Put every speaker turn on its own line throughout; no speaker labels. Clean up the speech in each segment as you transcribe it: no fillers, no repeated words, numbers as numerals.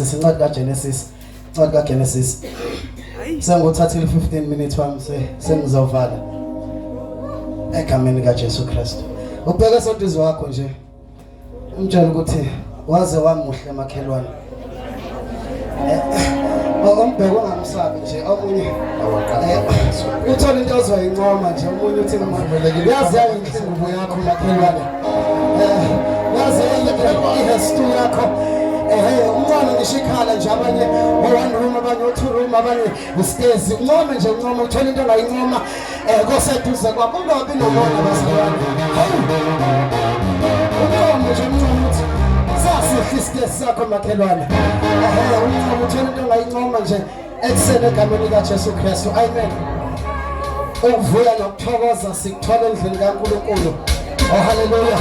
Sincwadi kaGenesis, incwadi kaGenesis. Senguthathile 15 minutes wami sengizovala. Egameni kaJesu Kristu. Ubheke sodizwe wakho nje. Umtshela ukuthi waze wamuhle makhelwane. Ombheke ungamsabi nje omunye uthola into ozoyincoma nje omunye uthi ngivumelekile yazi inhliziyo yakho makhelwane. Yazi ihestu yakho umncane ngishikhala nje abanye one room abanye two room abanye stairs uncome nje uncome uthola into ongayincoma koseduze kwakho ungabi nomona basalwane uncome nje uncome uthi sasihle stairs sakho makhelwane uncome uthola into ongayincoma nje ekuseni egameni likaJesu Kristu amen. Ukuvuya nokuthokoza sikuthola endlini kaNkulunkulu. Oh haleluya.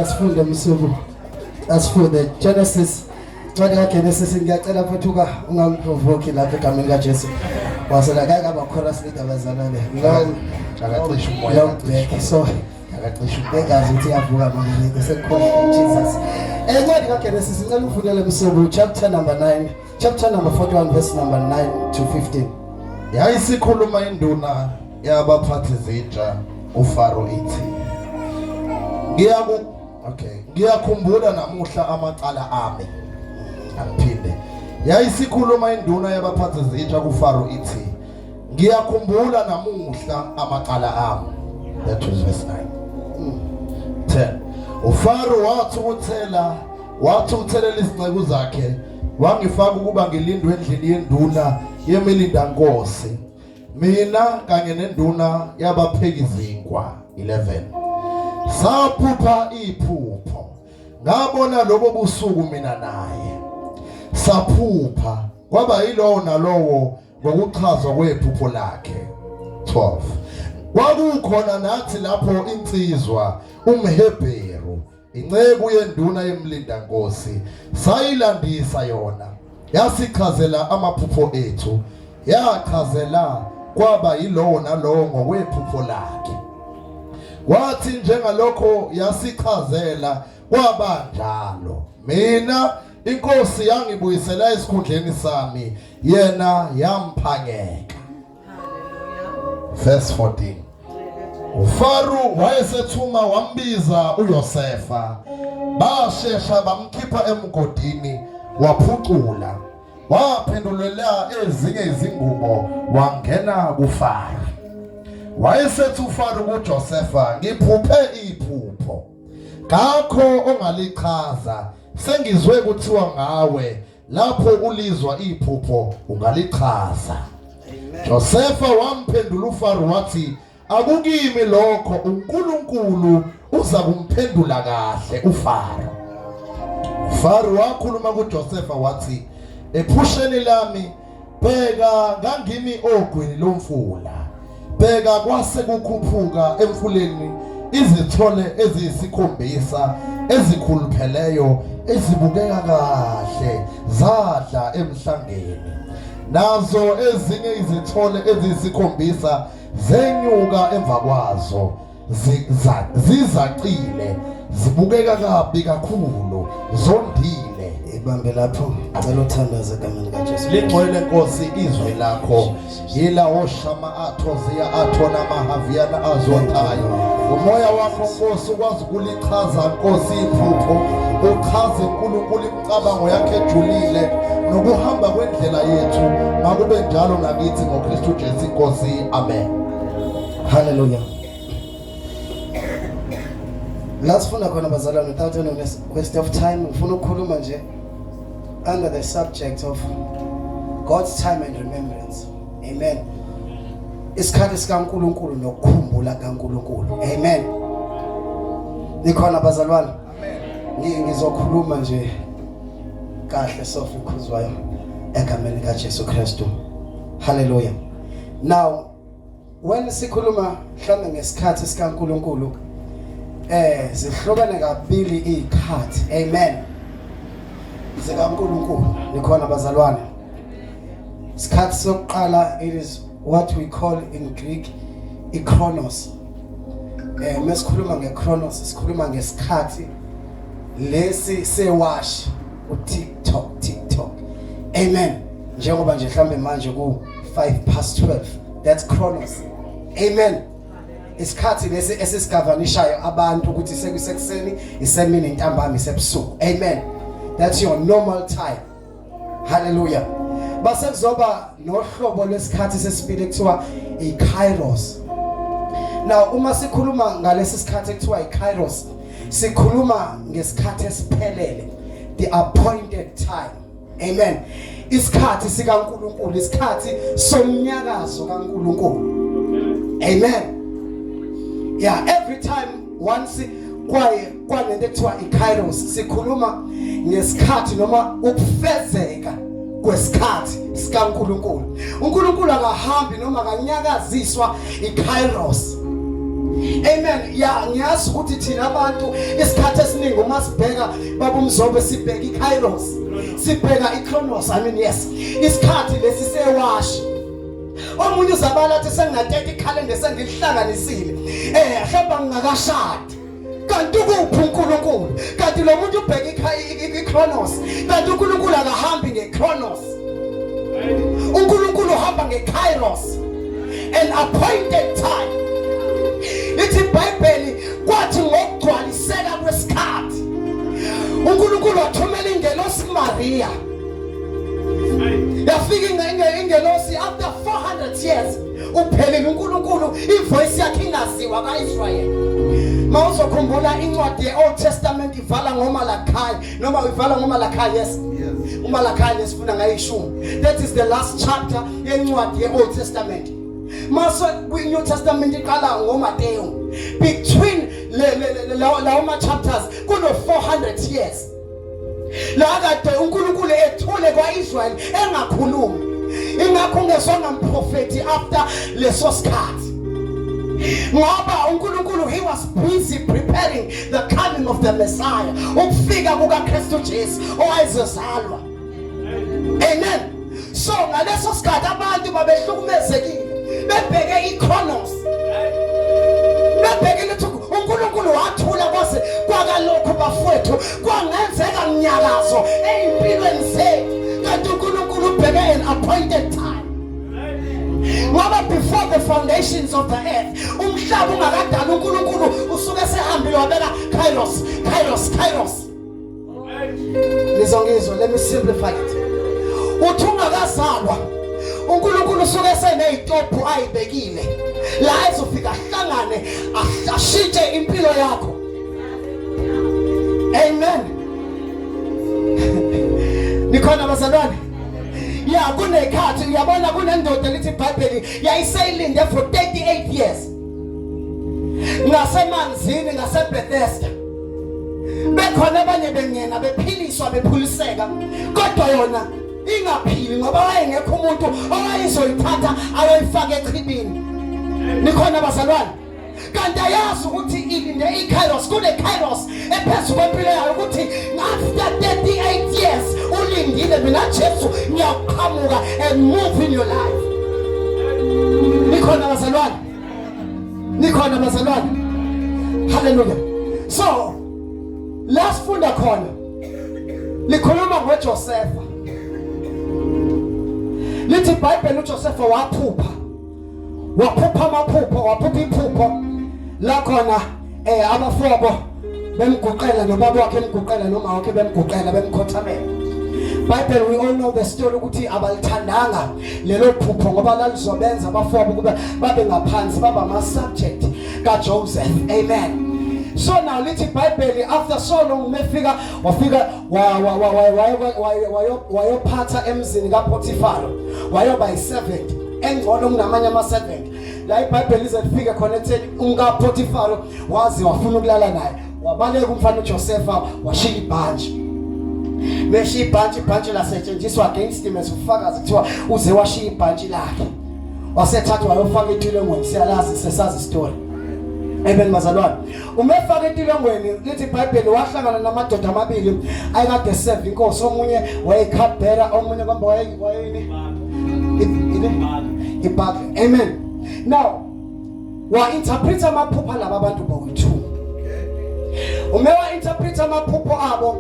Asifunde Mzobe. Asifunde Genesis. Incwadi kaGenesis ngiyacela futhi ungamprovoke lapha egameni kaJesu. Wasela kake abachorus leader abazalane.
Akacisha umoya
back so
akacisha
bengazi ukuthi yavuka manje sekukhohle Jesus. Incwadi kaGenesis ngicela ufundele Mzobe chapter number 9, chapter number 41 verse number 9 to 15.
Yayisikhuluma induna yabaphathi zitsha uFaro ithi ngiyakhumbula namuhla amacala ami. Aphinde yayisikhuluma induna yabaphathi zitsha kuFaro ithi ngiyakhumbula namuhla amacala ami. That was verse 9. 10 uFaro wathuthelela izinceku zakhe wangifaka ukuba ngilindwe endlini yenduna yemilindankosi mina kanye nenduna yabaphekizinkwa. 11 saphupha iphupho ngabona lobo busuku mina naye saphupha kwaba yilowo nalowo ngokuchazwa kwephupho lakhe. 12 kwakukhona nathi lapho insizwa umHebheru inceku yenduna yemlindankosi sayilandisa yona yasichazela amaphupho ethu yachazela kwaba yilowo nalowo ngokwephupho lakhe. Wathi njengalokho yasichazela kwaba njalo mina inkosi yangibuyisela esikhundleni sami yena yamphangeka. Verse 14 uFaro wayesethuma wambiza uYosefa bashesha bamkhipha emgodini waphucula waphendulela ezinye izingubo wangena kuFaro. Wayesethi uFaro kuJosefa ngiphuphe iphupho ngakho ongalichaza sengizwe kuthiwa ngawe lapho ulizwa iphupho ungalichaza. Josefa wamphendula uFaro wathi akukimi lokho uNkulunkulu uza kumphendula kahle uFaro. uFaro wakhuluma kuJosefa wathi ephusheni lami bheka ngangimi ogwini lomfula bheka kwase kukhuphuka emfuleni izithole eziyisikhombisa ezikhulupheleyo ezibukeka kahle zadla emhlangeni nazo ezinye izithole eziyisikhombisa zenyuka emva kwazo zizacile zibukeka kabi kakhulu zondile
Sibambe lapho cela uthandaze egameni kaJesu.
Lingcwele Nkosi izwi lakho yila oshama atho ziya athona mahaviyana azothayo. Umoya wakho Nkosi ukwazi ukulichaza Nkosi iphupho, uchaze uNkulunkulu imicabango yakhe ejulile nokuhamba kwendlela yethu. Makube njalo nakithi ngoKristu Jesu Nkosi. Amen.
Hallelujah. Last funda khona bazalwane without any waste of time ngifuna ukukhuluma nje under the subject of God's time and remembrance. Amen. Isikhathi sikaNkulunkulu nokukhumbula kaNkulunkulu. Amen. Nikhona bazalwane? Amen. Ngizokhuluma nje kahle soft ikhuzwayo egameni kaJesu Kristu. Hallelujah. Now when sikhuluma mhlawumbe ngesikhathi sikaNkulunkulu zihlobene kabili ikhathi. Amen. ZikaNkulunkulu nikhona bazalwane. Isikhathi sokuqala it is what we call in Greek ichronos. Mesikhuluma ngechronos sikhuluma ngesikhathi lesi sewash uTikTok. Amen. Njengoba nje mhlambe manje ku 12:05. That's chronos. Amen. Isikhathi lesi esisigabanishayo abantu ukuthi sekusekuseni isemini intambama isebusuku. Amen. That's your normal time. Hallelujah. Base kuzoba nohlobo lwesikhathi sesibili kuthiwa ikairos. Now uma sikhuluma ngalesi sikhathi ekuthiwa ikairos sikhuluma ngesikhathi esiphelele, the appointed time. Amen. Isikhathi sikaNkulunkulu, isikhathi somnyakazo kaNkulunkulu. Amen. Yeah, every time once kwanento ekuthiwa ikairos sikhuluma ngesikhathi noma ukufezeka kwesikhathi sikaNkulunkulu. uNkulunkulu akahambi noma akanyakaziswa ikairos. Amen. Yeah, ngiyazi ukuthi thina abantu isikhathi esiningi uma sibheka baba Mzobe sibheka ikairos, sibheka ichronos. I mean yes, isikhathi lesi sewash. Omunye uzabala athi senginathethe ikhalenda sengihlanganisile mhlawumbe ngingakashadi kanti kuphi uNkulunkulu, kanti lo muntu ubheka ichronos, kanti uNkulunkulu akahambi ngechronos. uNkulunkulu uhamba ngekairos, an appointed time. Lithi iBhayibheli kwathi ngokugcwaliseka kwesikhathi uNkulunkulu wathumela ingelosi Maria. Yafika ingelosi after 400 years uphelele uNkulunkulu ivoice yakhe ingaziwa kaIsrael. Mawuzokhumbula incwadi yeOld Testament ivala ngoMalachi noma ivala ngoMalachi. Yes. uMalachi lesifuna ngayishumi. That is the last chapter yencwadi yeOld Testament. Maso kwiNew Testament iqala ngoMateyu. Between lawo chapters kuno 400 years. La kade uNkulunkulu ethule kwaIsrael engakhulumi. Ingakho ngesona mprofeti after leso sikhathi. Ngoba uNkulunkulu he was busy preparing the coming of the Messiah. Ukufika kukaKristu Jesu owayezozalwa. Amen. So ngaleso sikhathi abantu babehlukumezekile. Bebheke ichronos. Bebheke ukuthi uNkulunkulu wathula kwase kwakalokho bafowethu kwangenzeka mnyakazo ezimpilweni zethu. Kanti uNkulunkulu ubheke an appointed time. Ngoba before the foundations of the earth umhlaba ungakadala uNkulunkulu usuke sehambile wabeka kairos. Nizongizwa, let me simplify it. Uthi ungakazalwa uNkulunkulu usuke senezitophu ayibekile la ezofika ahlangane ashintshe impilo yakho. Amen. Nikhona bazalwane? Yeah, kunekhathi uyabona kunendoda lithi iBhayibheli yayisayilinde for 38 years. Ngasemanzini ngaseBethesda. Bekhona abanye bengena bephiliswa bephuliseka kodwa yona ingaphili ngoba wayengekho umuntu owayezoyithatha ayoyifaka echibini. Nikhona bazalwane? Kanti ayazi ukuthi ilinde ikairos, kune kairos ephezulu kwempilo yayo ukuthi after 38 years ulindile mina Jesu ngiyaqhamuka and move in your life. Nikhona bazalwane? Nikhona bazalwane? Hallelujah. So last funda khona likhuluma ngoJosefa. Lithi iBhayibheli uJosefa waphupha amaphupho, waphupha iphupho la khona abafowabo bemguqela nobaba wakhe emguqela noma wakhe bemguqela bemkhothamela. Bible, we all know the story ukuthi abalithandanga lelo phupho ngoba lalizobenza abafowabo kube babe ngaphansi baba ama subject kaJoseph. Amen. So now lithi iBhayibheli after so long wafika wayophatha emzini kaPotifaro, wayoba yi-servant engcono kunamanye ama-servant. La iBhayibheli izefike khona ekutheni umkaPotifaro wazi wafuna ukulala naye, wabaleka umfana uJosefa washiya ibhanji. Meshiya ibhanji lasetshenziswa against him as ufakazi kuthiwa uze washiya ibhanji lakhe, wasethathwa wayofaka etulengweni. Siyalazi sesazi story. Amen bazalwane. Umefaka etulengweni lithi iBhayibheli wahlangana namadoda amabili ayekade serve inkosi. Omunye wayekhabhera, omunye kwamba wayini ibhakle. Amen. Now wa-interpreta amaphupho laba abantu boku-2. Umewa-interpreta amaphupho abo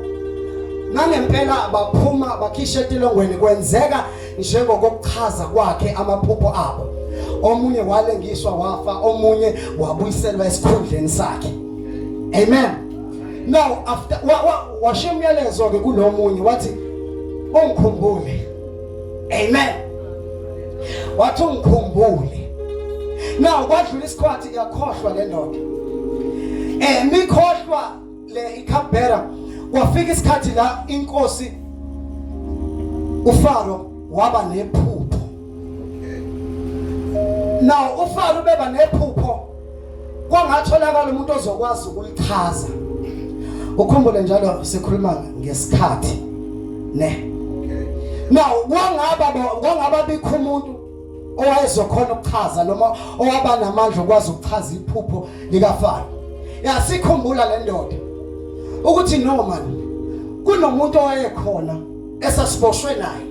nangempela baphuma bakhisha etilongweni. Kwenzeka njengokuchaza kwakhe amaphupho abo. Omunye walengiswa wafa, omunye wabuyiselwa esikhundleni sakhe. Amen. Now after washemyalezo ke kulomunye wathi ungikhumbule. Amen. Wathi ungikhumbule. Now kwadlula isikhathi yakhohlwa le ndoda. Mikhohlwa le iKhabhera, kwafika isikhathi la inkosi uFaro waba nephupho. Now uFaro beba nephupho, kwangatholakala umuntu ozokwazi ukulichaza. Ukhumbule njalo sikhuluma ngeSkhathi ne. Now kwangaba bikho umuntu owayezokhona ukuchaza noma owaba namandla okwazi ukuchaza iphupho likaFaro. Yasikhumbula le ndoda ukuthi no man, kunomuntu owayekhona esasiboshwe naye.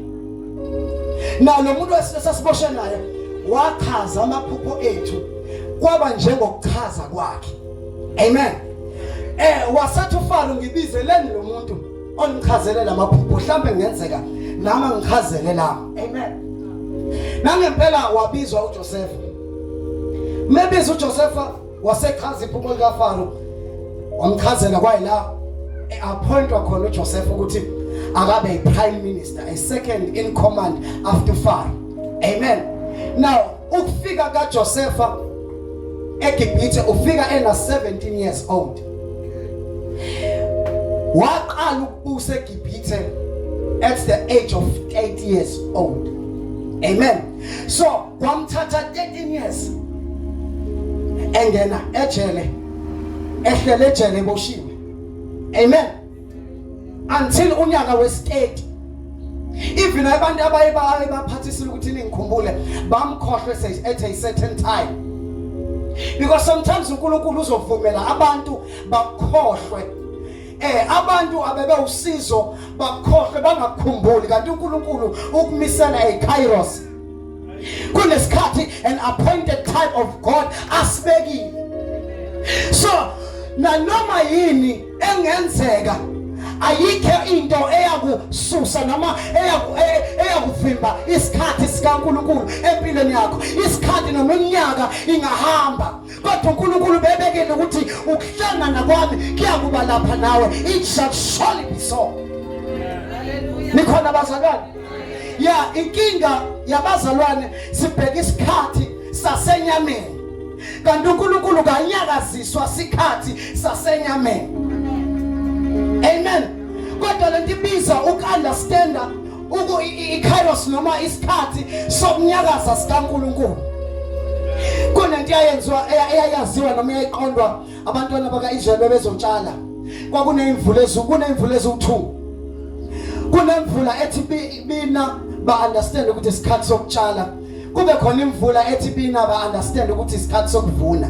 Na lo muntu esasiboshwe naye wachaza amaphupho ethu kwaba njengokuchaza kwakhe. Amen. Wasathi uFaro ngibizeleni lo muntu onichazelela amaphupho, mhlambe ngenzeka nama ngichazele la. Amen. Nangempela wabizwa uJosefa. Mebiza uJosefa wasechaza iphupho likaFaro, wamchazela kwayila appointwa khona uJosefa ukuthi akabe prime minister, a second in command after Pharaoh. Amen. Now ukufika kaJosefa eGibhithe ufika ena 17 years old. Waqala ukubusa eGibhithe at the age of 8 years old. Amen. So kwamthatha 13 years engena ejele, ehlele ejele eboshiwe. Amen. Until unyaka wesi-8. Even abantu abayebaphathisile ukuthi ningikhumbule bamkhohlwe at a certain time. Because sometimes uNkulunkulu uzovumela abantu bakhohlwe. Abantu abebe usizo bakhohlwe bangakhumbuli, kanti uNkulunkulu ukumisela eKairos kunesikhathi an appointed time of God asibekile. So nanoma yini engenzeka, ayikho into eyakususa noma eyakuvimba isikhathi sikaNkulunkulu empilweni yakho. Isikhathi noma iminyaka ingahamba, kodwa uNkulunkulu bebekile ukuthi ukuhlangana kwami kuyakuba lapha nawe. It shall surely be so. Nikhona bazalwane? Ya inkinga yabazalwane sibheka isikhathi sasenyameni, kanti uNkulunkulu kanyakaziswa isikhathi sasenyameni. Amen. Kodwa lento ibiza ukunderstanda iKairos noma isikhathi sokunyakaza sikaNkulunkulu. Kunento eyayaziwa noma eyayiqondwa abantwana bakaIsrael bebezotshala. Kwakunemvula eziwu2. Kunemvula ethi bina ba-understand ukuthi isikhathi sokutshala, kube khona imvula ethi bina ba-understand ukuthi isikhathi sokuvuna.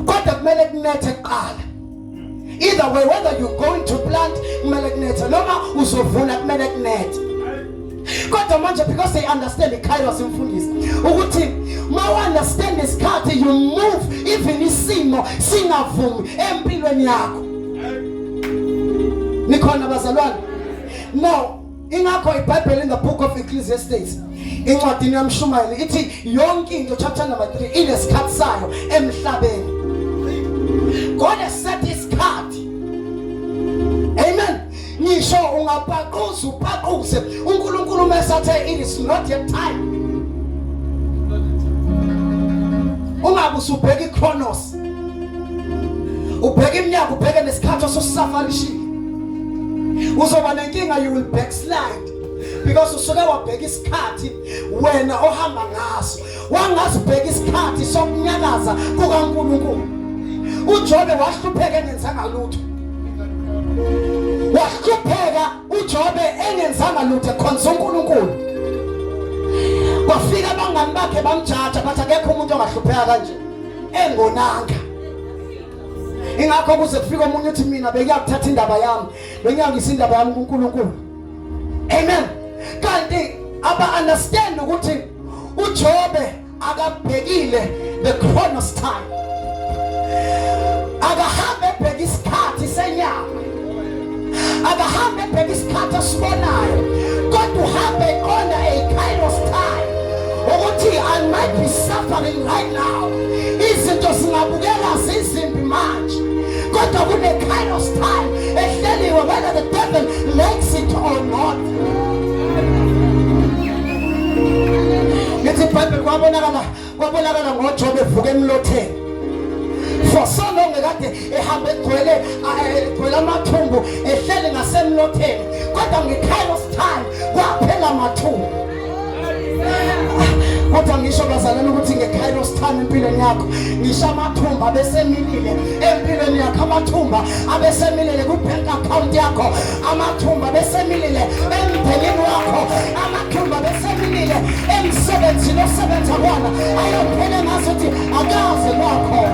Kodwa kumele kunethe kuqala. Either way, whether you're going to plant kumele kunethe noma uzovuna kumele kunethe. Kodwa manje because they understand iKairos imfundisi ukuthi ma understand isikhathi you move even isimo singavumi empilweni yakho. Nikhona bazalwane? Now ingakho iBhayibheli in the book of Ecclesiastes incwadini yamshumayeli ithi yonke into chapter number 3 inesikhathi sayo emhlabeni. God has set isikhathi. Amen. Ngisho ungaphaquza uphaquze uNkulunkulu mesathe it is not yet time. Ungabe usubheka ichronos. Ubheka iminyaka ubheke nesikhathi osusafarishile. Uzoba nenkinga, you will backslide because usuke wabheka isikhathi wena ohamba ngaso wangazibheka isikhathi sokunyakaza kukaNkulunkulu. uJobe wahlupheka engenzanga lutho. Wahlupheka uJobe engenzanga lutho khonza uNkulunkulu. Kwafika abangani bakhe bamjaja bathi akekho umuntu ongahlupheka kanje engonanga. Ingakho kuze kufika umuntu uthi mina bekuyakuthatha indaba yami, bengiyangisa indaba yami kuNkulunkulu. Amen. Kanti aba understand ukuthi uJobe akabhekile the chronos time. Akahambe ebheka isikhathi senyama. Akahambe ebheka isikhathi asibonayo. Kodwa uhambe on a kairos time. Ukuthi I might be suffering right now. Izinto singabukela zizimbi manje. Kodwa kune kairos time ehleliwe whether the devil likes it or not. Ngithi iBhayibheli kwabonakala ngoJobe evuka emlotheni. For so long ekade ehambe egcwele amathumbu ehleli ngasemlotheni. Kodwa ngekairos time kwaphela amathumbu. Kodwa ngisho bazalana ukuthi ngekairos time empilweni yakho ngisho amathumba besemilile empilweni yakho, amathumba abesemilile ku-bank account yakho, amathumba besemilile emndenini wakho, amathumba besemilile emsebenzini osebenza kuwona ayophele ngazo ukuthi akaze kwakho.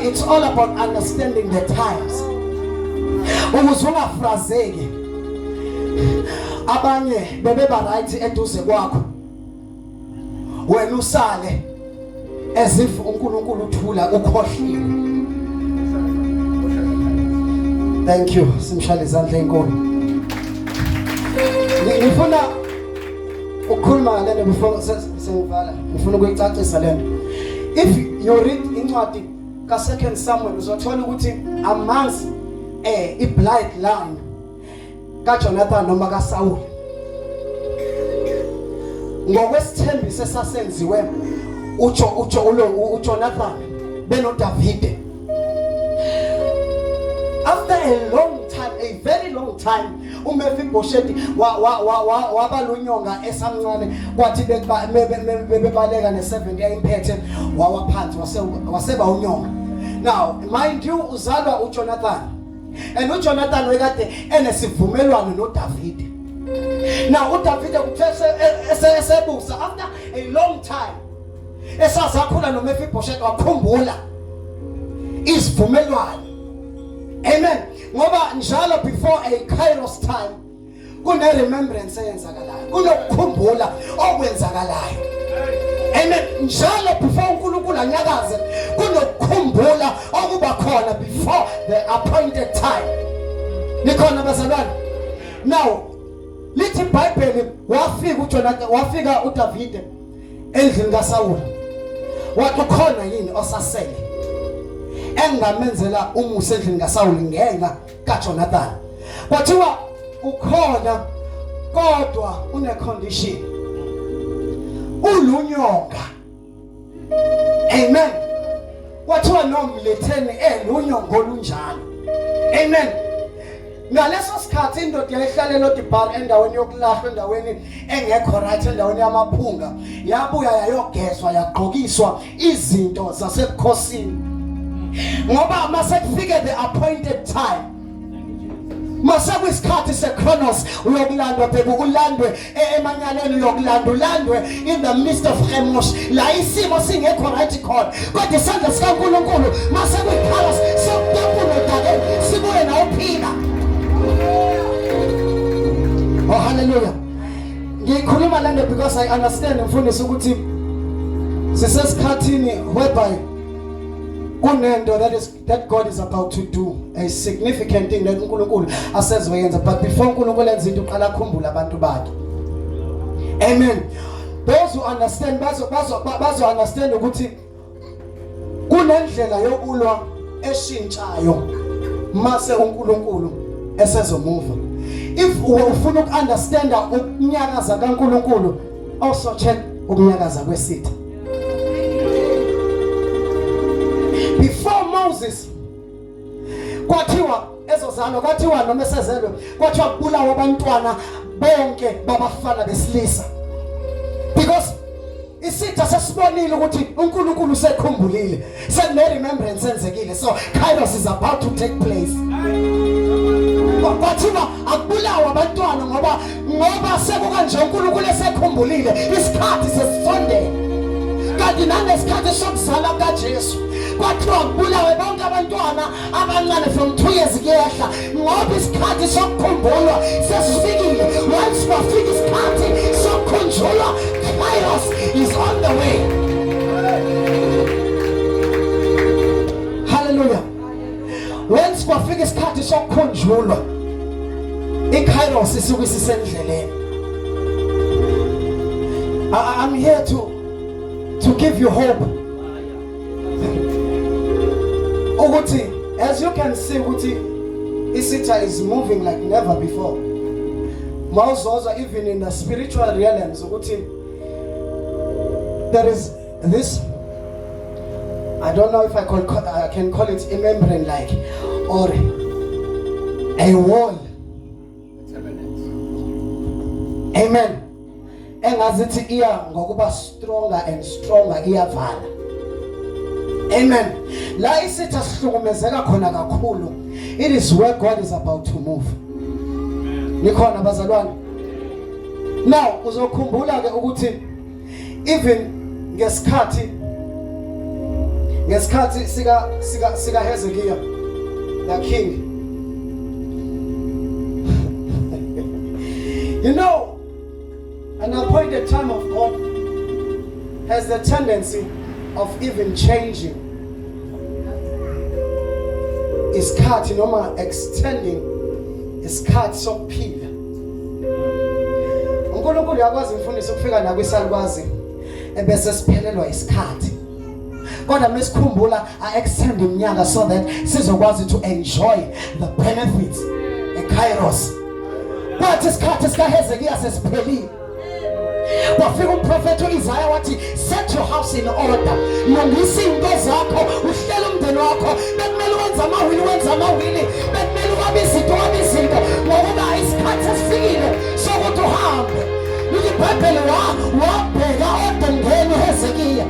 It's all about understanding the times. Ukuze ungafrazeki. Abanye bebeba right eduze kwakho. Wena usale as if uNkulunkulu uthula ukhohliwe. Thank you. Simshale izandla enkulu. Ngifuna ukukhuluma ngale before sengivala. Ngifuna ukuyicacisa lento. If you read incwadi ka 2 Samuel uzothola ukuthi amongst i-blind line kaJonathan noma kaSaul ngokwesithembiso esasenziwe uJonathan benoDavide. After a long time, a very long time, uMephibosheth wabalunyonga esamncane kwathi bebaleka ne70 yayimphethe wawaphansi waseba unyonga. Now mind you uzalwa uJonathan and uJonathan wekade enesivumelwano noDavide. Now uDavide kuthese esebusa after a long time esazakhula noMephibosheth wakhumbula isivumelwano. Amen. Ngoba njalo before a kairos time kune remembrance eyenzakalayo, kunokukhumbula okwenzakalayo. Amen. Njalo before uNkulunkulu anyakaze kunokukhumbula okuba khona before the appointed time. Nikhona bazalwane? Now lithi iBhayibheli wafika uDavide endlini kaSaul. Wathi khona yini osasele engamenzela umusa endlini kaSaul ngenxa kaJonathan. Kwathiwa ukhona kodwa une condition. Ulunyonga. Amen. Kwathiwa nomletheni elunyongo olunjalo. Amen. Ngaleso sikhathi indoda yayihlala eLodibar endaweni yokulahla, endaweni engekho right, endaweni yamaphunga, yabuya yayogezwa yagqokiswa izinto zasebukhosini. Ngoba mase kufike the appointed time, mase kwisikhathi seChronos uyokulandwa phela ulandwe emanyaleni uyokulandwa ulandwe in the midst of Chemosh la isimo singekho right khona, kodwa isandla sikaNkulunkulu mase kwiKairos sokuphulo dake sibuye nawuphila. Oh hallelujah. Ngikhuluma lento because I understand mfundisi ukuthi sisesikhathini whereby kunento that God is about to do, a significant thing that uNkulunkulu asezoyenza, but before uNkulunkulu enza into uqala akhumbula abantu bakhe. Amen. Those who understand bazo understand ukuthi kunendlela yokulwa eshintshayo mase uNkulunkulu esezomuva. If ufuna ukunderstanda ukunyakaza kaNkulunkulu, also check ukunyakaza kwesitha. Before Moses kwathiwa ezozalo kwathiwa noma esezelwe kwathiwa kubulawa abantwana bonke babafana besilisa, because isitha sesibonile ukuthi uNkulunkulu usekhumbulile, sekune remembrance enzekile, so Kairos is about to take place. Kwathiwa akubulawa abantwana ngoba sekukanje uNkulunkulu esekhumbulile, isikhathi sesisondele. Kanti nangesikhathi sokuzala kaJesu kwathiwa kubulawe bonke abantwana abancane from 2 years kuyehla, ngoba isikhathi sokukhumbulwa sesifikile. Once kwafika isikhathi sokukhunjulwa, Kairos is on the way. Hallelujah. Once kwafika isikhathi sokukhunjulwa, iKairos isuke isisendleleni. I'm here to give you hope. Ukuthi, as you can see, ukuthi isitha is moving like never before. Mawuzoza even in the spiritual realms, ukuthi there is this, I don't know if I can call it a membrane like, or a wall. Amen. Engazithi iya ngokuba stronger and stronger iyavala. Amen. La isitha sihlukumezeka khona kakhulu. It is where God is about to move. Nikhona bazalwane. Now uzokhumbula ke ukuthi even ngesikhathi sika Hezekiah the king. You know, an appointed time of God has the tendency of even changing. Skhathi noma extending isikhathi sokuphila. uNkulunkulu yakwazi imfundiso ukufika nakwisalukwazi ebese siphelelwa isikhathi. Kodwa mesikhumbula extend iminyaka so that sizokwazi to enjoy the benefits eKairos. Kwathi isikhathi sikaHezekiah sesiphelile. Wafika umprofeti uIsaiah wathi, set your house in order. Lungisa izinto zakho, uhlele umndeni wakho. Bekumele wenze amawili, bekumele wabe izinto ngoba isikhathi sesifikile sokuthi uhambe. IBhayibheli wabheka odongeni uHezekiah.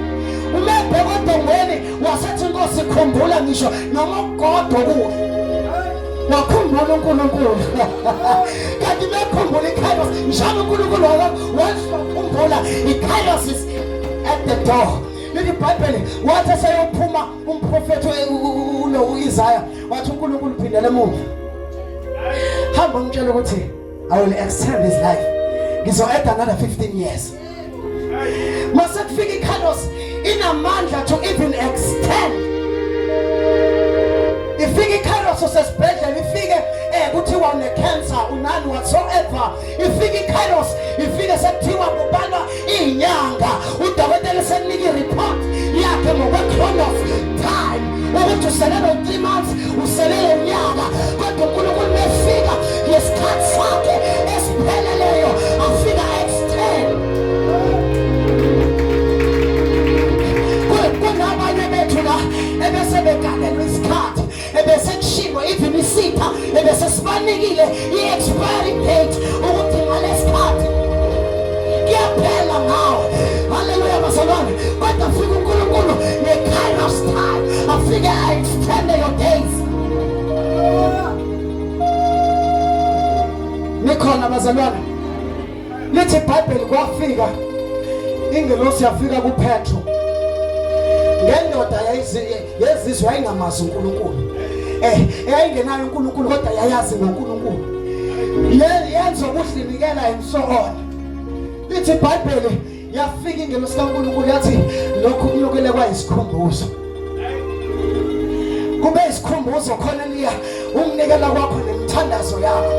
Umebheka odongeni wasethi inkosi khumbula ngisho noma ugodo kuwe. Wakhumbula uNkulunkulu. Kanti bekhumbula iKairos, njalo uNkulunkulu wakhumbula iKairos is at the door. IBhayibheli wathi seyophuma umprofeti uIsaiah wathi uNkulunkulu phindele emuva. Hamba umtshela ukuthi I will extend his life. Ngizo-add another 15 years. Mase kufika iKairos inamandla to even extend. Ifike iKairos usesibhedlela, ifike kuthiwa une-cancer unani whatsoever. Ifike iKairos, ifike sekuthiwa kubalwa inyanga. Udokotela sekunika i-report yakhe ngokwe-chronos time ukuthi uselele 3 months, uselele unyaka. Kodwa uNkulunkulu mefika ngesikhathi sakhe esipheleleyo afika extend. Kunabanye bethu la ebese begalelwa isikhathi, ebese kushiwo even isitha, ebese sibanikile i-expiry date ukuthi ngalesikhathi kuyaphela ngawo. Hallelujah bazalwane. Kodwa afika uNkulunkulu nge-Kairos time, afike a-extend your days. Nikhona bazalwane. Lithi iBhayibheli kwafika ingelosi yafika kuPetro. Ngendoda yezizwe ayingamazi uNkulunkulu. Eyayingenayo uNkulunkulu kodwa yayazi ngoNkulunkulu. Yenza ukuhlinikela and so on. Lithi iBhayibheli yafika ingelosi kaNkulunkulu yathi lokhu kunokele kwayisikhumbuzo. kube isikhumbuzo khona liya umnikela kwakho nemithandazo yakho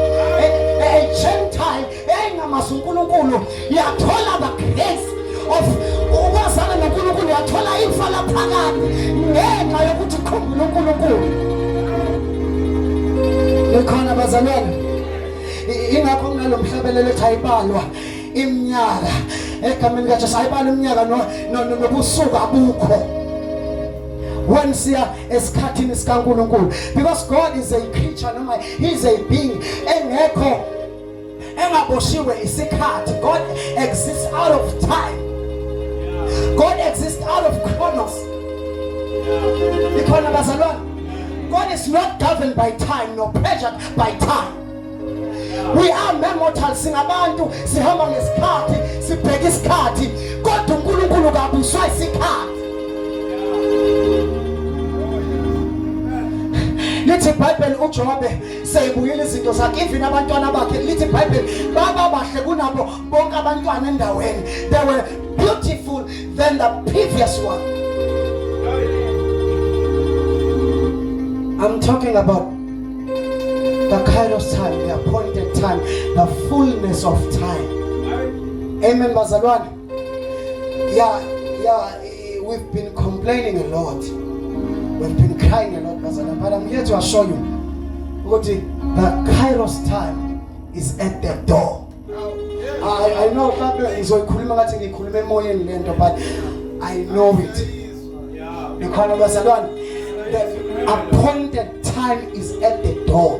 Gentile engamazi uNkulunkulu yathola the grace of ukwazana noNkulunkulu yathola ifa laphakade ngenxa yokuthi ukhumbula uNkulunkulu lekhona bazalwane ingakho kunalomhlabelelo ethi ayibalwa iminyaka egameni kaJesu ayibalwa iminyaka nobusuku abukho when siya esikhathini sikaNkulunkulu because God is a creature noma he is a being engekho engaboshiwe isikhathi God exists out of time God exists out of chronos ikhona bazalwane God is not governed by time nor pressured by time we are mortal singabantu sihamba ngesikhathi sibheka isikhathi kodwa uNkulunkulu kabuswa isikhathi lithi iBhayibheli uJobe seyibuyile izinto zakhe even abantwana bakhe lithi iBhayibheli baba bahle kunabo bonke abantwana endaweni they were beautiful than the previous one I'm talking about the kairos time the appointed time the fullness of time amen bazalwane yeah we've been complaining a lot we've been crying a lot bazalwane but I'm here to assure you ukuthi the kairos time is at the door I know mhlawumbe ngizoyikhuluma ngathi ngikhuluma emoyeni lento but I know it because bazalwane the appointed time is at the door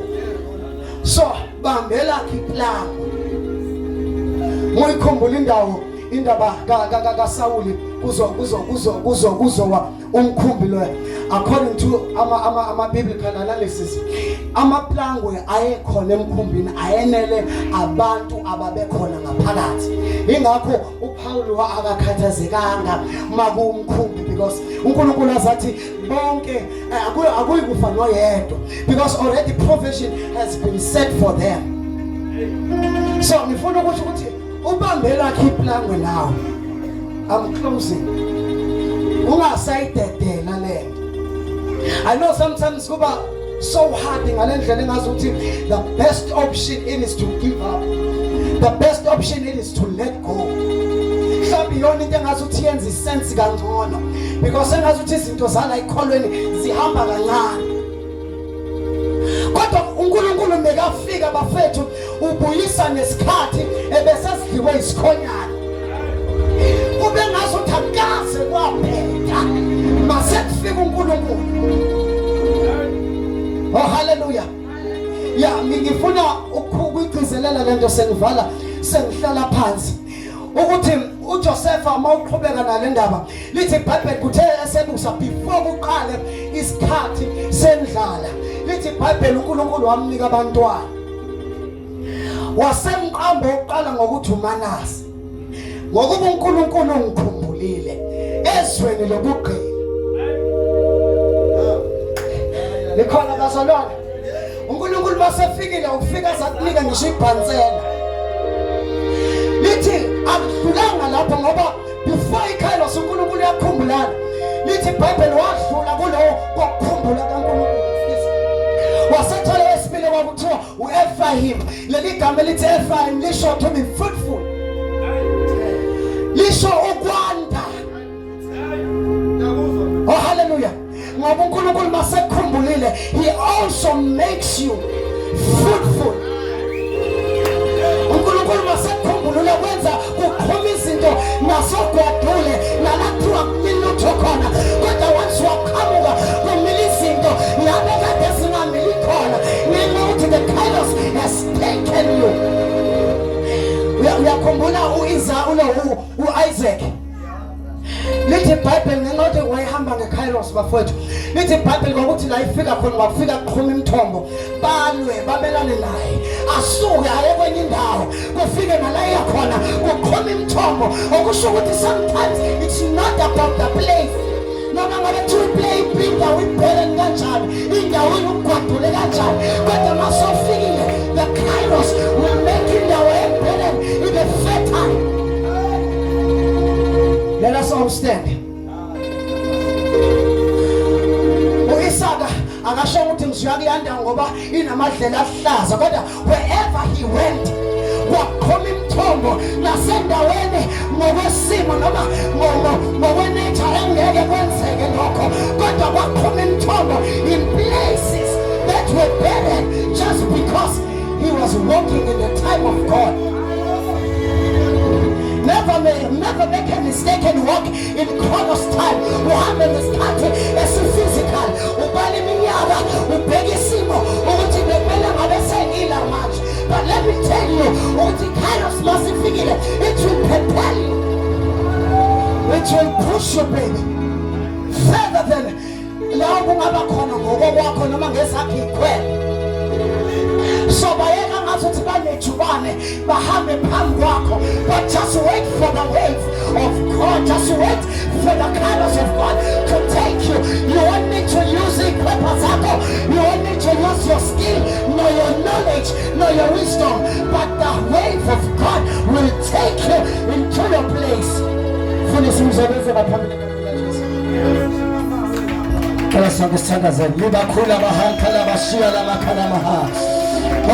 so bambela kiplan moyikhumbula indaba kaSawuli kuzowa umkhumbulo according to ama biblical analysis amaplangwe ayekhona emkhumbini ayenele abantu ababekhona ngaphakathi ingakho uPaul akakhathazekanga makumkhumbi because uNkulunkulu azathi bonke akuyikufa noyedwa because already provision has been set for them so ngifuna ukuthi ubambela iplangwe nawe I'm closing ungasayidedela le I know sometimes kuba so hard ngalendlela engazuthi the best option it is to give up the best option it is to let go mhlawumbe yona into engazuthi yenza isense kangcono because engazuthi izinto zala ekholweni zihamba kancane kodwa uNkulunkulu mekafika bafethu ubuyisa nesikhathi ebesesidliwe isikhonyana kube ngazuthi akaze kwaphela masekufika uNkulunkulu oh hallelujah yeah ngifuna ukugcizelela lento sengivala sengihlala phansi ukuthi uJoseph mawuqhubeka nalendaba lithi iBhayibheli kuthe esebusa before kuqale isikhathi sendlala lithi iBhayibheli uNkulunkulu wamnika abantwana wasemqambo oqala ngokuthi uManase ngokuba uNkulunkulu ngikhumbulile ezweni lokugqina likhona bazalwane uNkulunkulu basefikile ukufika sakunika ngisho ibhansela lithi akudlulanga lapho ngoba before iKairos uNkulunkulu yakhumbulana lithi iBhayibheli wadlula kulowo kokukhumbula kaNkulunkulu wasethola esibili kwakuthiwa uEphraim leli gama lithi Ephraim lisho to be fruitful lisho ukwanda oh hallelujah ngoba uNkulunkulu masekhumbulile he also makes you fruitful uNkulunkulu masekhumbulile kwenza kuqhuma izinto nasogwadule nalapha kumilutho khona kodwa once waqhamuka kumile izinto lapho kade singamili khona ngenxa the Kairos has taken you uyakhumbula uIsaac lithi iBhayibheli ngenxa wayehamba ngeKairos bafowethu lithi iBhayibheli ngokuthi la ifika khona wakufika kuqhuma imithombo balwe babelane naye asuke aye kwenye indawo kufike nala yakhona kuqhuma imithombo okusho ukuthi sometimes it's not about the place noma ngabe to play pinda wibhele kanjani indawo ukugwadule kanjani kodwa masofikile the Kairos will make indawo ebhele ibe fertile. Let us all stand. Isaka indlu yakuyanda ngoba inamadlela ahlaza kodwa wherever he went kwakhona imithombo nasendaweni ngokwesimo noma ngokwenature engeke kwenzeke lokho kodwa kwakhona imithombo in places that were buried just because he was walking in the time of God. Never make a mistake and walk in Chronos time. Uhambe ngesikhathi esiphysical. Ubale iminyaka, ubheke isimo ukuthi bekumele ngabe sengila manje. But let me tell you, ukuthi Kairos masifikile, it will propel you. It will push you, baby, further than la kungaba khona ngokwakho noma ngesakhe ikhwele. So bayeka ngathi banejubane bahambe phambi kwakho, but just wait for the wave of God. Just wait for the kindness of God to take you. You won't need to use it, you won't need to use your skill, nor your knowledge, nor your wisdom, but the wave of God will take you into your place. Finish Mzobe baphambili kaSandile libakhula bahankala bashiya lamakhala maha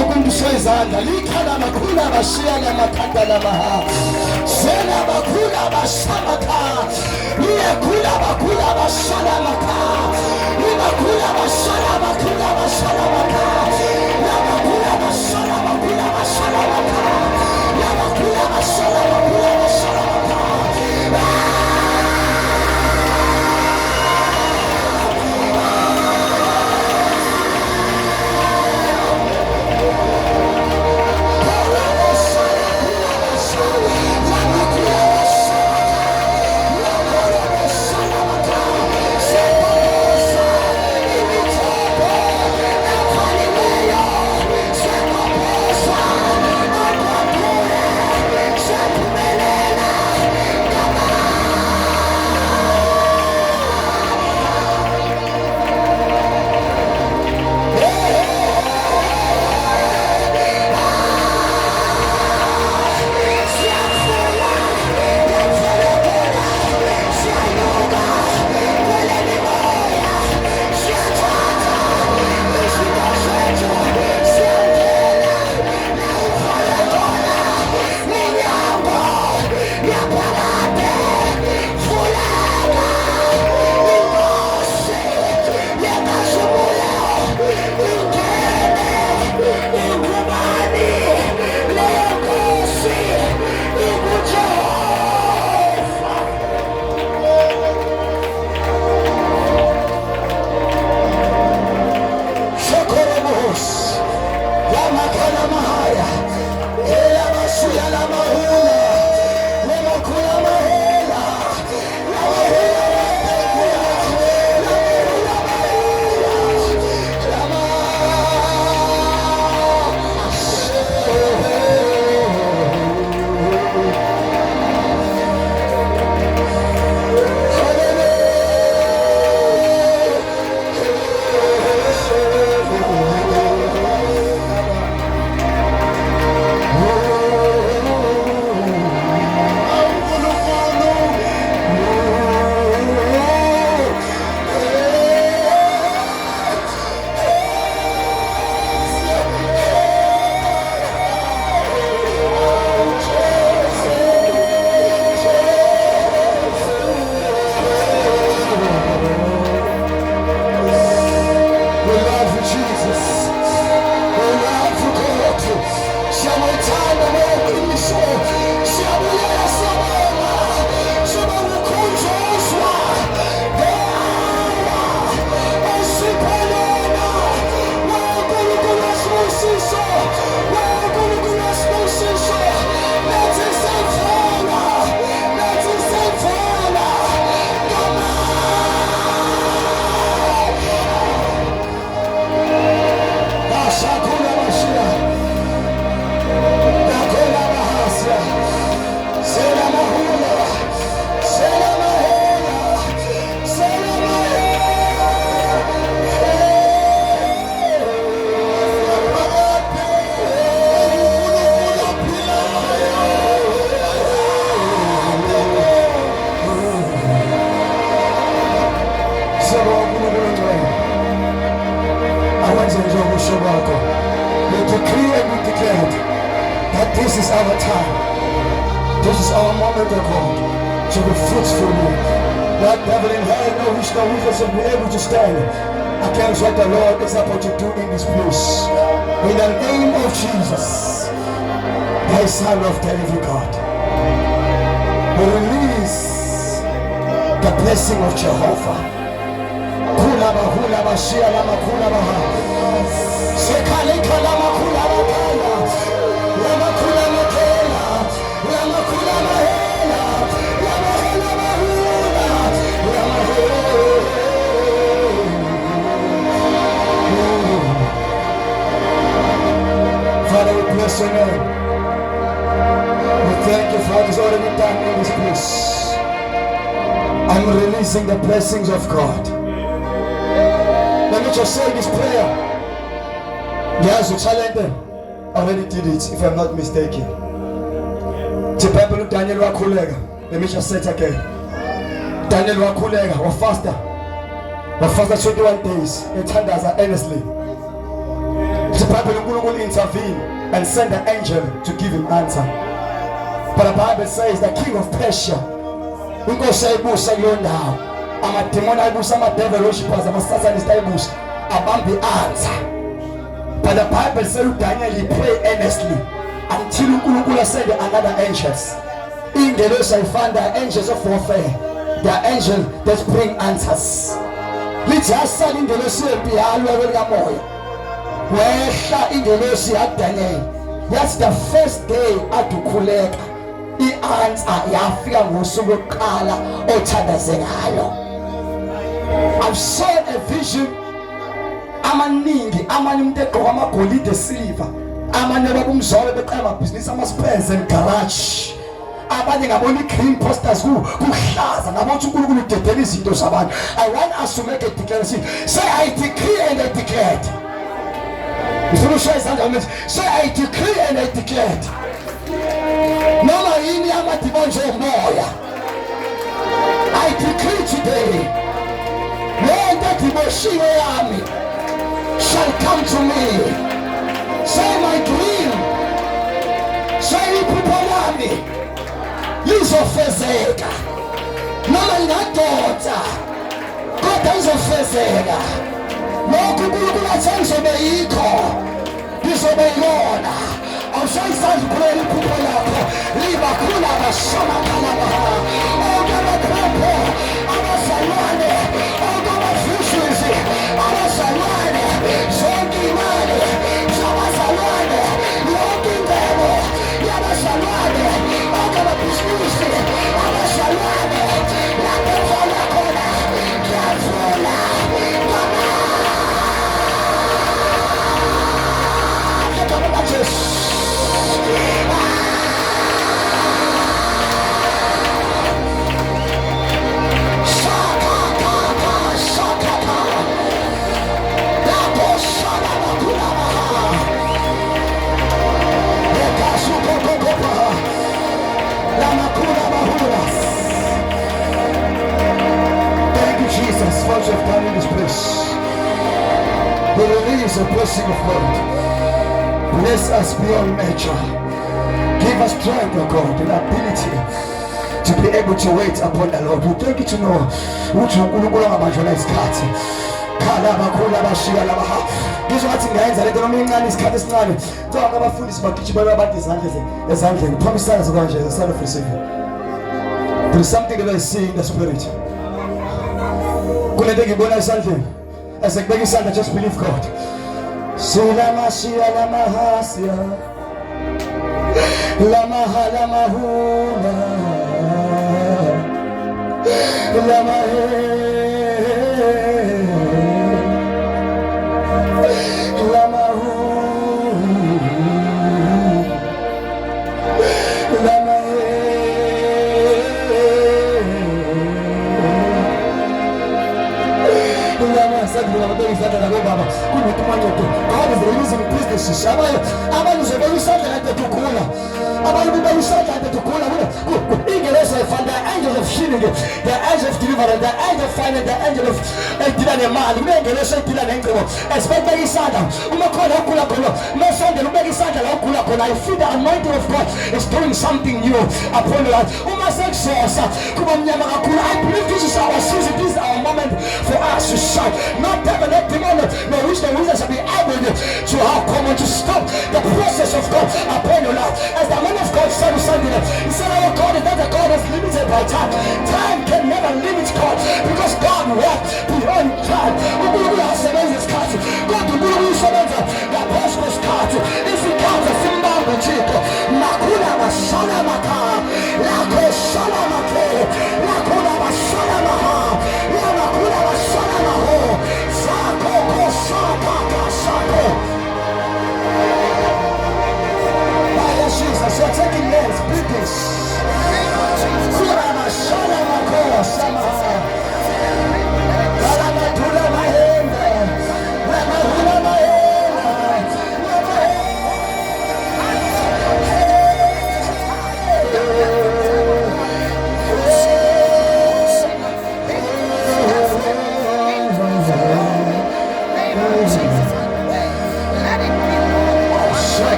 okungishoyizandla likhala makhula bashiya lamakhanda lamaha sela bakhula bashabaka liyakhula bakhula bashala makha libakhula bashala bakhula bashala makha labakhula bashala bakhula bashala makha labakhula bashala bakhula bashala makha. Man. This is our time. This is our moment, oh God, to be fruitful. That devil in hell, no wish, no weakness will be able to stand against what the Lord is about to do in this place. In the name of Jesus, the Son of the living God, we release the blessing of Jehovah. Kulaba hulaba shia lama kulaba ha. Sekale kalama kulaba kaya. Lama kulama kela. Lama kulama hela. Lama hela mahula. Lama hela. Father, we bless your name. We thank you for what is already done in this place. I'm releasing the blessings of God. Let me just say this prayer. Yes, the challenge already did it, if I'm not mistaken. The Bible of Daniel Wakulega. Let me just say it again. Daniel Wakulega or faster. Or faster 21 days. The tenders are earnestly. The Bible will intervene and send an angel to give him answer. But the Bible says the king of Persia will go say Busa now. I'm a demon, I was a devil worshippers, I'm a Satan tables about the answer. But the Bible says Daniel he prayed earnestly until Nkulunkulu sent another angels. In the Lord I found the angels of warfare, the angels that bring answers. Let's ask in the Lord say be all where in the Lord say Daniel. That's the first day at the collect. The answer yafika ngosuku qala othandaze ngalo. I've saw a vision. Amaningi amanye egqoka amagolide silver. Amanye bakumzobe beqala business ama-spares and garage. Abanye ngabona green posters kuhlaza ngabothi uNkulunkulu udedela izinto zabantu. I want us to make a declaration. Say I decree and I declare. Say I decree and I declare. Noma yini amadimoni omoya. I decree today. Lord, that emotion yami shall come to me. Say my dream. Say iphupho lami lizofezeka. Noma ingadoda kodwa izofezeka. Lokhu uNkulunkulu athi ngizobe yikho. Ngizobe yona. Awusayisazi kulela iphupho lakho. Liba khula bashona kalabaha. Ogabakhapho abazalwane. Ogabafushisi abazalwane. Zonke imali zabazalwane. Yonke indebo yabazalwane. Ogababhizinisi abazalwane. Lapho khona khona ngiyavula. Thank you, Jesus, for what you have done in this place. We release a blessing of God. Bless us beyond nature. Give us strength, O God, and ability to be able to wait upon the Lord. We thank you to know which Nkulunkulu ngabanjwa isikhathi. Khalaba khulaba shiya labaha. Ngizwa ngathi ngayenza lento noma incane isikhathi esincane. Zonke abafundisi bagijimela abantu ezandleni. Promisana zokanje the son of receiving. There is something that I see in the spirit. Kunento engibona esandleni. Esekubeka isandla, just believe God. Silama shia lama hasya lama halama huna lama lama lama God is releasing businesses. Abantu zobeyisandla kade tukula. Abantu bayisandla kade tukula. Ingeleza ifanda angel of shield. healing, the angel of deliverance, the angel of finance, the angel of dealing in man. We ain't gonna say dealing in God. Expect me Sandile. I feel the anointing of God is doing something new upon your life. I believe this is our season, this is our moment for us to shine. Not devil, not demon, no wish the wizards shall be able to have come to stop the process of God upon your life. As the man of God said to Sandile, he said, our God is not a God that's limited by time. Time can never limit God because God walks beyond time. God will be surrender. The apostle is cut. If we count the Simba Chico, Makuna Masana Maka, Lako Sana Make, Lakuna Masana Maha, Lamakuna Masana Maho, Sako Saka Sako. Jesus, you're taking names, breathings. Kura Masana Mako, Samaha. Lamatula Mahenda, Lamatula Mahenda.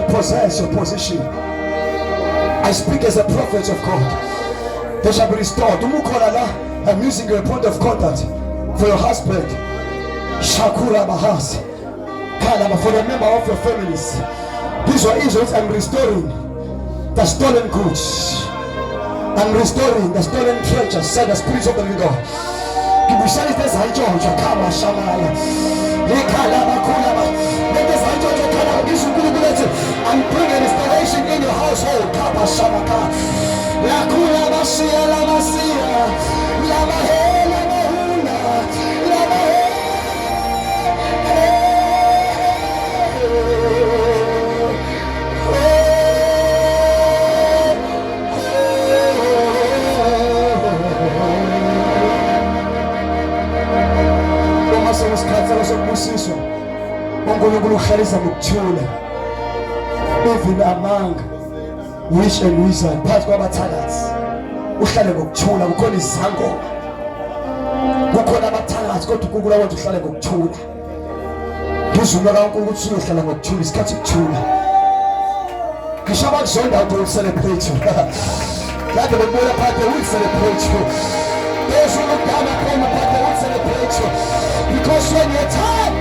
Possess your position. I speak as a prophet of God. They shall be restored. I'm using a point of contact for your husband. Shakura Bahas. Kalama for the member of your families. These are Israels. I'm restoring the stolen goods. I'm restoring the stolen treasures, said the Spirit of the living God. I'm bringing restoration in your household. Kapa Shamaka. La Kula Masia, La Masia, La Mahe, La Mahuna, La Mahe. Uma somos cansados sobre isso. Nkulunkulu ukhalisa ngokuthula. Even among witch and wizard, phakathi kwabathakathi uhlale ngokuthula. Kukhona izango, kukhona abathakathi, kodwa uNkulunkulu wathi uhlale ngokuthula. Ngizuma kaNkulunkulu ukuthi uhlala ngokuthula, isikhathi ukuthula. Ngisho abakuzonda ukuthi ucelebrate you. Kade bebuya phakathi we celebrate you. Those who look down upon you, phakathi we celebrate you. Because when you're tired,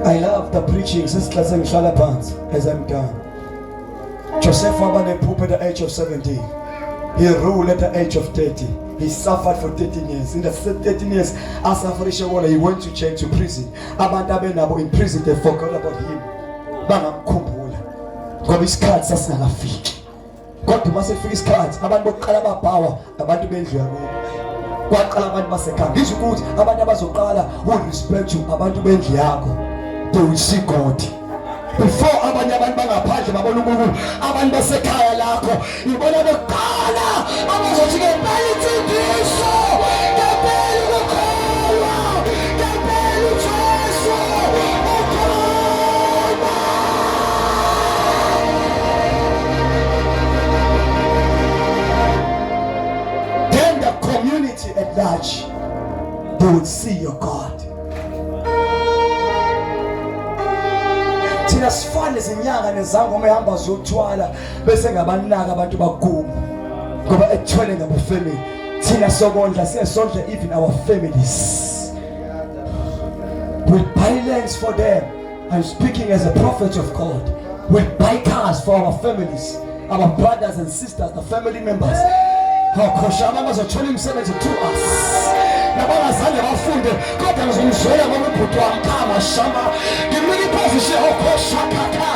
I love the preaching. As I'm done. Joseph went in poop at the age of 17. He ruled at the age of 30. He suffered for 13 years. In the 13 years, after he went to change to prison. Abantu in prison, they forgot about him. Bangamkhumbula. Ngoba isikhathi sasingakafiki. Kodwa masefika isikhathi, abantu bokuqala bapower, abantu bendlu yakubo. Kwaqala abantu basekhaya. Ngisho ukuthi abantu abazoqala who respect you, abantu bendlu yakho. They will see God. Before abanye abantu bangaphandle babona uNkulunkulu, abantu basekhaya lakho ibona beqala abazothi ngempela insindiso, ngempela ukukholwa, ngempela uJesu ukhona. Then the community at large, they would see your God. thina sifane izinyanga nezangoma ehamba zokuthwala bese ngabanaka abantu bakubo ngoba ekuthwele ngabafamily thina sokondla siyesondla even our families. We buy lands for them. I'm speaking as a prophet of God. We buy cars for our families, our brothers and sisters, the family members. Khoshama bazothola imisebenzi to us. Nabangazange bafunde kodwa ngizomzwela ngoba ubhuti wamkhama shama. Ngimini position okhoshakaka.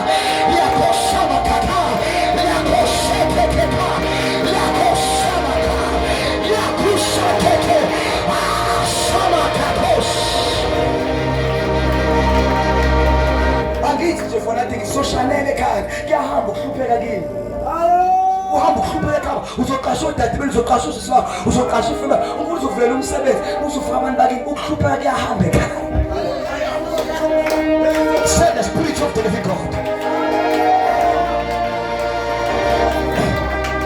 Yakoshama kaka. Yakoshekeka. Yakoshama kaka. Yakoshekeke. Shama kakosh. Angithi nje fona ukuthi soshanele ekhaya. Kuyahamba ukuhlupheka kini. Uhamba ukuhlupheka uzoqasha odadebeni uzoqasha usisi uzoqasha ifuna unkulunkulu uzovela umsebenzi uzofaka abantu bakini ukuhlupheka kuyahamba ekhaya. Send the spirit of the living God.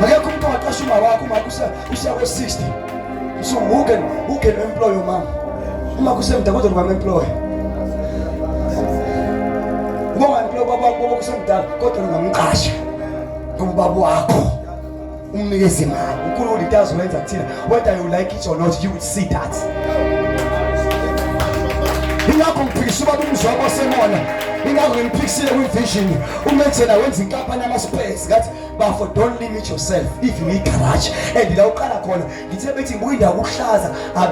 Akekho umuntu ongaqasha uma wakho uma usiya kwe-60 so who can employ your mom uma kusemda kodwa ungamemploy uma ungamemploy baba kusemdala kodwa ungamqasha kubaba wakho umnikeze imali uNkulunkulu itazo wenza kuthina whether you like it or not you will see that. Ingakho ngiphikisa ubaba uMzobe osemona ingakho ngimphikisile kwi-vision umethena wenza inkampani yama-space ngathi bafo don't limit yourself if you need garage and la uqala khona ngithe bethi ngibuka indawo kuhlaza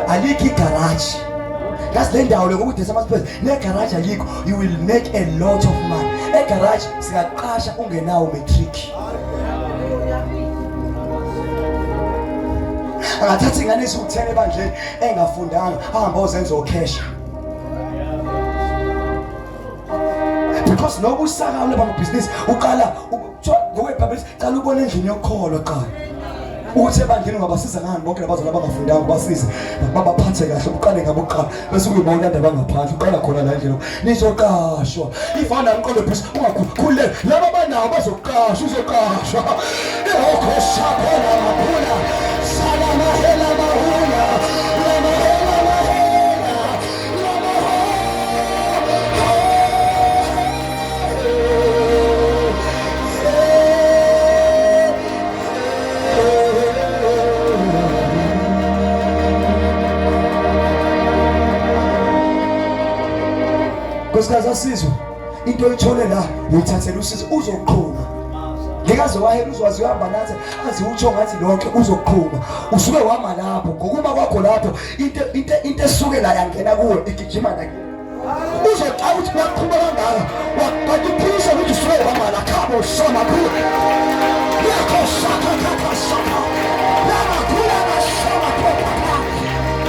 alikho igarage that's le ndawo lokuthi sama-space ne-garage alikho you will make a lot of money egarage singaqasha ungenawo matric. Angathatha ingane eziwu-10 ebandleni engafundanga ahamba ozenza okhesha because noba usaka laba mabhizinisi uqala ngokwebhayibheli cala ubone endlini yokholo qala ukuthi ebandleni ungabasiza ngani bonke labazali abangafundanga ubasize babaphathe kahle uqale ngabo uqala bese uyibona indaba ngaphandle uqala khona la ndlela nizoqashwa ifana umqondo bhizinisi ungakhulule laba banawo bazoqashwa uzoqashwa ehokhosha khona makhula salama hela mahula lama hela Nkosikazi asizwe into oyithole la uyithathela usizo uzoqhuma ngekaze wahela uzwazi uhamba nathi azi utsho ngathi lonke uzoqhuma usuke wama lapho ngokuma kwakho lapho into esuke la yangena kuwe igijima la uzoqala ukuthi baqhuma kangaka wakuphisa ukuthi usuke wama la khabo shama kuwe yakho shaka kaka shaka lama kula bashama kuwe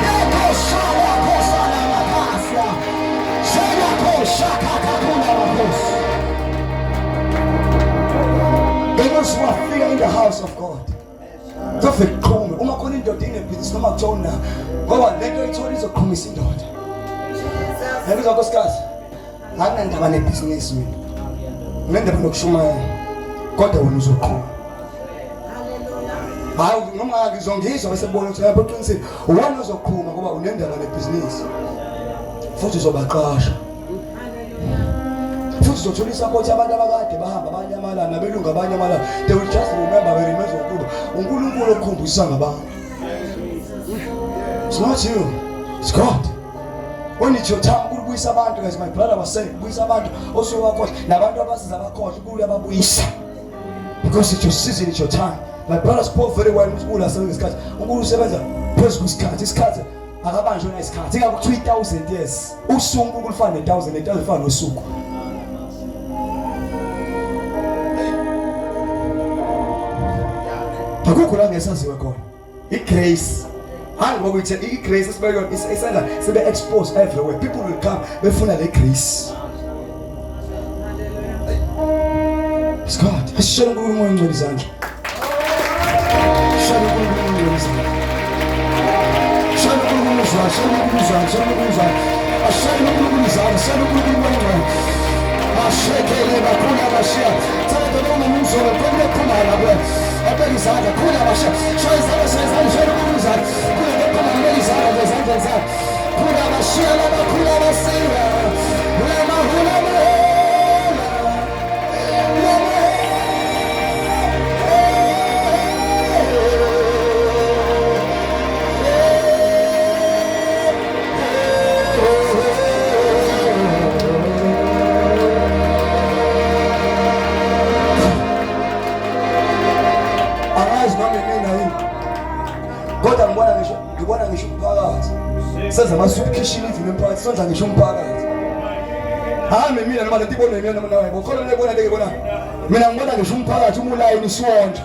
yakho shaka kosala makasya shaka kakuna makosi. Those who are fear in the house of God. Don't feel calm. Uma khona indoda inebhizinisi noma kuthiwa ngoba lento ithole izoqhumisa indoda. Ngiyabizwa nkosikazi. Anginandaba nebhizinisi mina. Nginendaba nokushumayela. Kodwa wena uzoqhuma. Hayi noma ngizongizwa bese bona ukuthi yabo qinisile. Uwona uzoqhuma ngoba unendaba nebhizinisi. Futhi uzobaqasha. Futhi uzotholisa ukuthi abantu abakade bahamba abanye amalanga nabelungu abanye amalanga they will just remember ukuba uNkulunkulu okukhombisa ngabantu. It's not you, it's God. When it's your time ukubuyisa abantu, as my brother was saying, ukubuyisa abantu osuke wakhohle nabantu abasiza abakhohle ukule ababuyisa because it's your season, it's your time. My brother spoke very well uNkulunkulu asebenza uNkulunkulu usebenza phezu kwesikhathi akabanjwe nesikhathi ngaku 2000 years usuku uNkulunkulu ufana ne1000 ufana nosuku. Akukho la ngesaziwe khona igrace angokuthi igrace esibeyona isenzela sibe exposed everywhere people will come befuna le grace. It's God. Ashela uNkulunkulu ngcwele izandla. Ashela uNkulunkulu ngcwele izandla. Ashela uNkulunkulu izandla. Ashela uNkulunkulu izandla. Ashela uNkulunkulu izandla. Ashela uNkulunkulu ngcwele. Ashekele bakula bashia. Tata noma Mzobe konke khona la. Abeli izandla khona basha. Shaya izandla shaya uNkulunkulu izandla. Khona khona abeli izandla zakhe. Khona bashia la bakula basira. Lama hula senza amasubkishini even emphakathi sonza ngisho umphakathi hami mina noma lento ibona mina noma nawe ukhona lebona leke bona mina ngibona ngisho umphakathi umulayini siwonja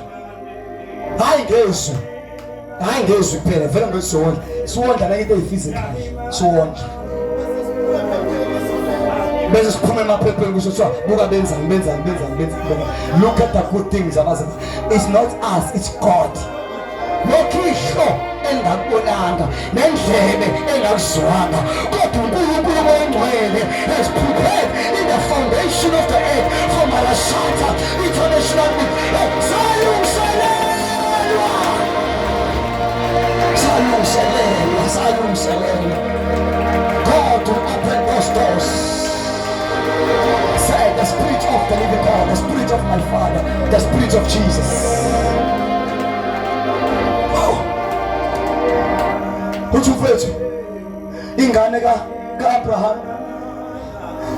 hayi ngezwi kuphela vele ngizowonja siwonja into physical siwonja bese siphuma emaphepheni kusho kuthiwa buka benzani look at the good things abazenza. It's not us, it's God. Lokhisho engakubonanga nendlebe engakuzwanga kodwa uNkulunkulu oyingcwele has prepared in the foundation of the earth for Marashata international salungiselelwa God will open those doors. Say the spirit of the living God, the spirit of my Father, the spirit of Jesus. Uthi mfethu ingane ka-Abraham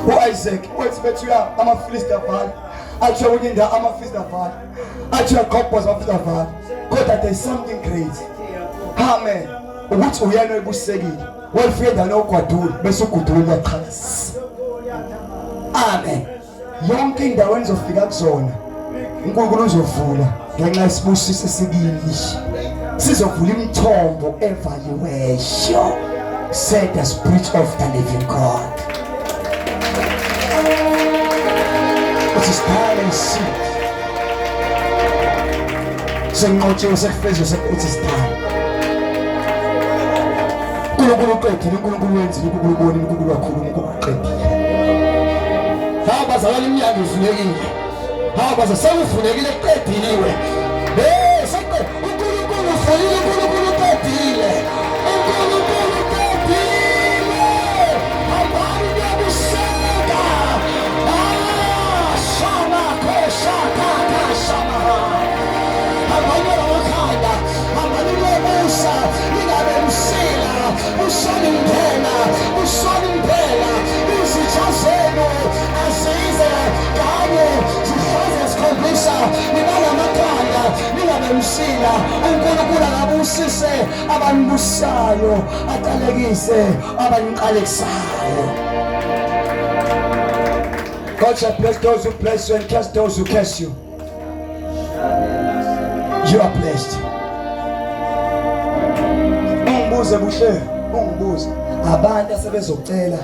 u-Isaac uthi bethuya amaFilistiya vale athi uyinda amaFilistiya vale athi uyagobhoza amaFilistiya vale kodwa there is something great. Amen. Ukuthi uyena oyibusekile welifike endaweni yogwadule bese ugudule uyaqhalisa. Amen. Yonke indawo enizofika kuzona uNkulunkulu uzovula ngenxa yesibusiso esikini sizovula imithombo evaliweyo. Said the spirit of the living God. It is time and seed. Senqotshiwe sekufezwe it is time. uNkulunkulu uqedile, uNkulunkulu wenzile, uNkulunkulu ubonile, uNkulunkulu wakhuluma, uNkulunkulu uqedile. Bazalwane iminyango ivulekile. Baza sewuvulekile qediliwe. uNkulunkulu uvulile, uNkulunkulu uqedile. uNkulunkulu uqedile. Hambani niyabuseka. Shama kosha kaka shama. Hambani namakhanda. Hambani niyobusa. Ningabe msila. Usoni impela. Izitha zenu azize kanye zihlaze zikhombisa ninamakhanda ninabemsila. uNkulunkulu akabusise abanibusayo aqalekise abaniqalekisayo. God shall bless those who bless you and curse those who curse you. You are blessed. Ungibuze buhle, ungibuze abantu asebezocela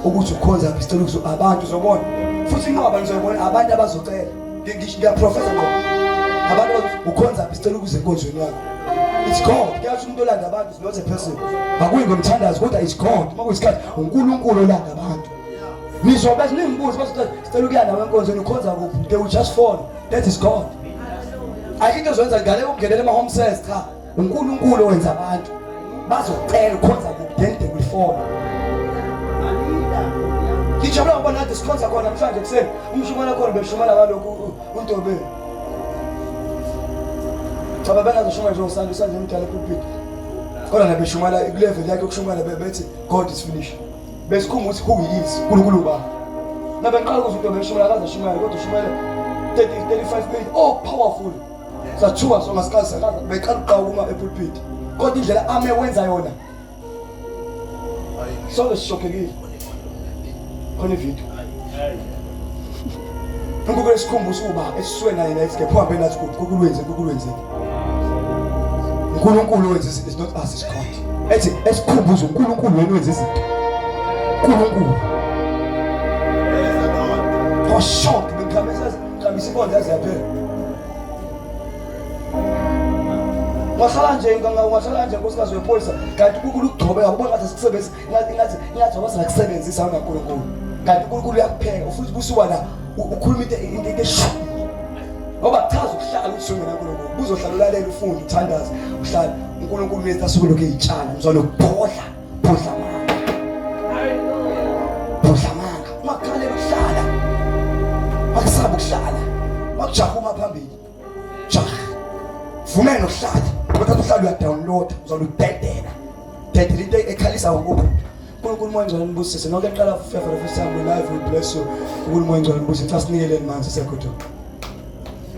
ukuthi ukhonza apostolic so abantu uzobona futhi inqaba nizobona abantu abazocela ngiyaprofesa ngo abantu ukhonza apostolic ukuze inkonzweni yakho. It's God. Kuyathi umuntu olanda abantu is not a person. Akuyi ngomthandazo kodwa it's God. Makuyisikhathi uNkulunkulu olanda abantu. Nizobe sinimbuzo basuthi sicela ukuyana wenkonzweni ukhonza kuphi? They will just fall. That is God. Ayikho uzwenza ngale ukungenela ama-home service cha. uNkulunkulu wenza abantu bazocela ukhonza kuphi then they will fall. Ngijabula ngoba nathi sikhonza khona namhlanje kuseni umshumana khona beshumana ngalokhu uNtobe. Cha babengazoshuma nje usandisa nje umdala pulpit. Kodwa nabeshumana kulevel yakhe yokushumana bethi God is finished. Besikhumba ukuthi who he is uNkulunkulu ba. Nabenqala ukuthi uNtobe beshumana akazashumana kodwa ushumana 30-35 minutes. Oh powerful. Sathuwa so ngasikhathi beqala uqhawuma epulpit. Kodwa indlela ame wenza yona. So sishokekile. Khona ividiyo. UNkulunkulu esikhumbuza uba esiswe naye nathi ngephambi nathi uNkulunkulu wenze. uNkulunkulu wenza izinto is not us, is God. Ethi esikhumbuza uNkulunkulu wena wenza izinto. uNkulunkulu. For shock ngikhamisa inkondlo yaphela. Ungahlala nje nkosikazi wepolisa kanti uNkulunkulu ugcobe ngabona ngathi sikusebenzisa ngathi ngoba singakusebenzisa uNkulunkulu. Kanti uNkulunkulu uyakupheka ufuthi kusuka la ukhuluma into esho. Ngoba chaza ukuhlala ukusungena uNkulunkulu. Uzohlala ulalela ufunde uthandaze uhlala uNkulunkulu mase asuke lokho eyitshana mzwana ukubhodla manga. Makhalela ukuhlala. Makusaba ukuhlala. Makujaha uma phambili. Jaha. Vumela ukuhlala. Kodwa uhlala uyadownload uzona udedela. Dedela into ekhalisa uNkulunkulu. uNkulunkulu manje nibusise nonke eqala for the first time we live we bless you. uNkulunkulu manje nibusise sasinikele manje sekhotho.